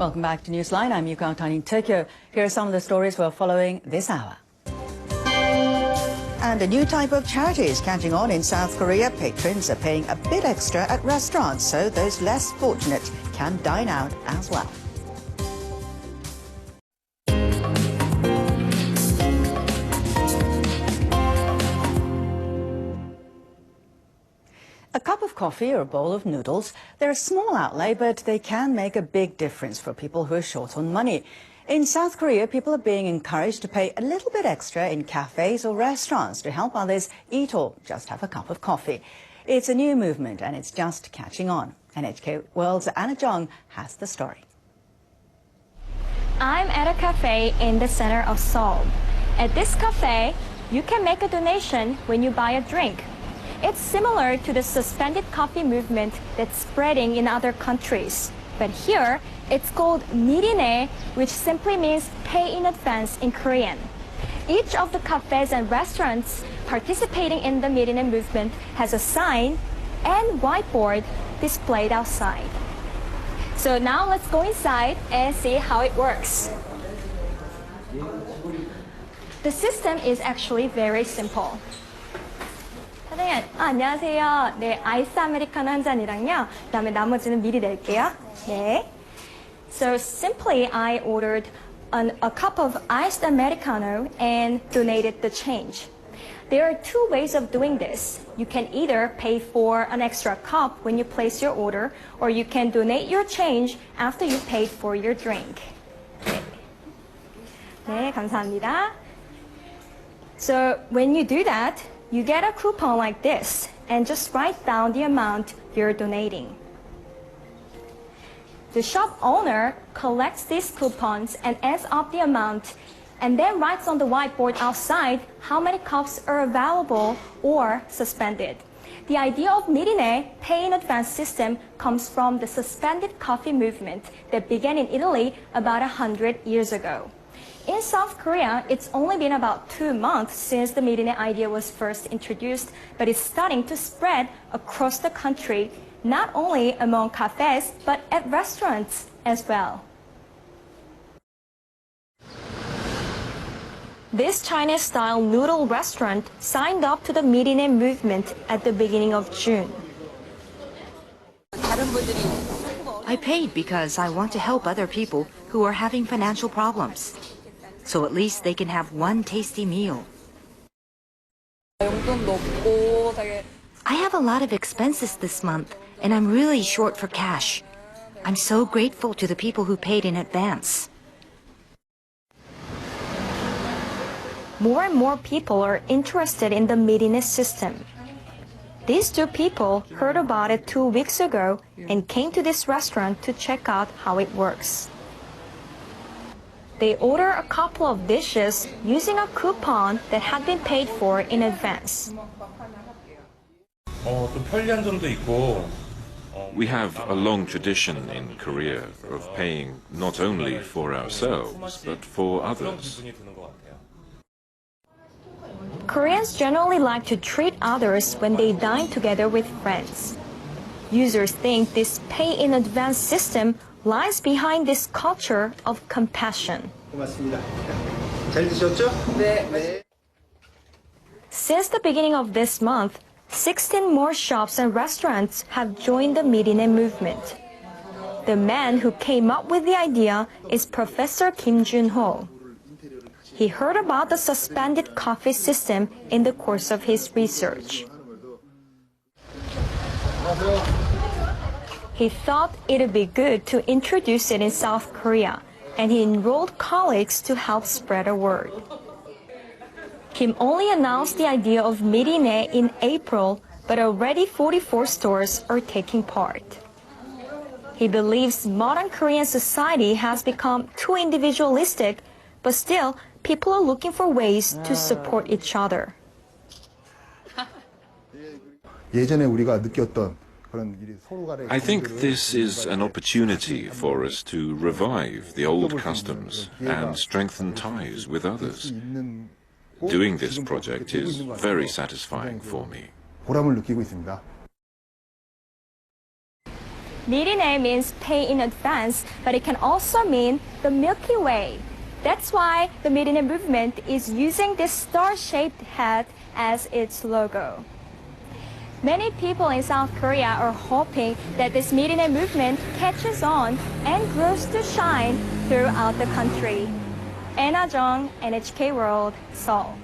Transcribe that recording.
Welcome back to Newsline. I'm Nhk World in Tokyo. Here are some of the stories we're following this hour. And a new type of charity is catching on in South Korea. Patrons are paying a bit extra at restaurants, so those less fortunate can dine out as well. A cup of coffee or a bowl of noodles, they're a small outlay, but they can make a big difference for people who are short on money. In South Korea, people are being encouraged to pay a little bit extra in cafes or restaurants to help others eat or just have a cup of coffee. It's a new movement and it's just catching on. Nhk World's Anna Jung has the story. I'm at a cafe in the center of Seoul. At this cafe, you can make a donation when you buy a drink. It's similar to the suspended coffee movement that's spreading in other countries. But here, it's called mirine, which simply means pay in advance in Korean. Each of the cafes and restaurants participating in the mirine movement has a sign and whiteboard displayed outside. So now let's go inside and see how it works. The system is actually very simple. 사장님, 안녕하세요. 네, 아이스 아메리카노 한 잔이랑요. 그다음에 나머지는 미리 낼게요. 네. So simply, I ordered a cup of iced Americano and donated the change. There are two ways of doing this. You can either pay for an extra cup when you place your order, or you can donate your change after you paid for your drink. 네, 감사합니다. So when you do that, you get a coupon like this, and just write down the amount you're donating. The shop owner collects these coupons and adds up the amount, and then writes on the whiteboard outside how many cups are available or suspended. The idea of mirine, pay in advance system, comes from the suspended coffee movement that began in Italy about 100 years ago. In South Korea, it's only been about 2 months since the mirine idea was first introduced, but it's starting to spread across the country, not only among cafes, but at restaurants as well. This Chinese-style noodle restaurant signed up to the mirine movement at the beginning of June. I paid because I want to help other people who are having financial problems. So at least they can have one tasty meal. I have a lot of expenses this month, and I'm really short for cash. I'm so grateful to the people who paid in advance. More and more people are interested in the mirine system. These two people heard about it 2 weeks ago and came to this restaurant to check out how it works. They order a couple of dishes using a coupon that had been paid for in advance. 좀 편리한 점도 있고. We have a long tradition in Korea of paying not only for ourselves, but for others. Koreans generally like to treat others when they dine together with friends. Users think this pay-in-advance system lies behind this culture of compassion. 잘 드셨죠? 네. Since the beginning of this month, 16 more shops and restaurants have joined the mirine movement. The man who came up with the idea is Professor Kim Jun-ho. He heard about the suspended coffee system in the course of his research. He thought it would be good to introduce it in South Korea, and he enrolled colleagues to help spread the word. Kim only announced the idea of mirine in April, but already 44 stores are taking part. He believes modern Korean society has become too individualistic, but still, people are looking for ways to support each other. 예전에 우리가 느꼈던 I think this is an opportunity for us to revive the old customs and strengthen ties with others. Doing this project is very satisfying for me. 보람을 느끼고 있습니다. Mirine means pay in advance, but it can also mean the Milky Way. That's why the Mirine movement is using this star-shaped hat as its logo. Many people in South Korea are hoping that this Mirine movement catches on and grows to shine throughout the country. Anna Jung, NHK World, Seoul.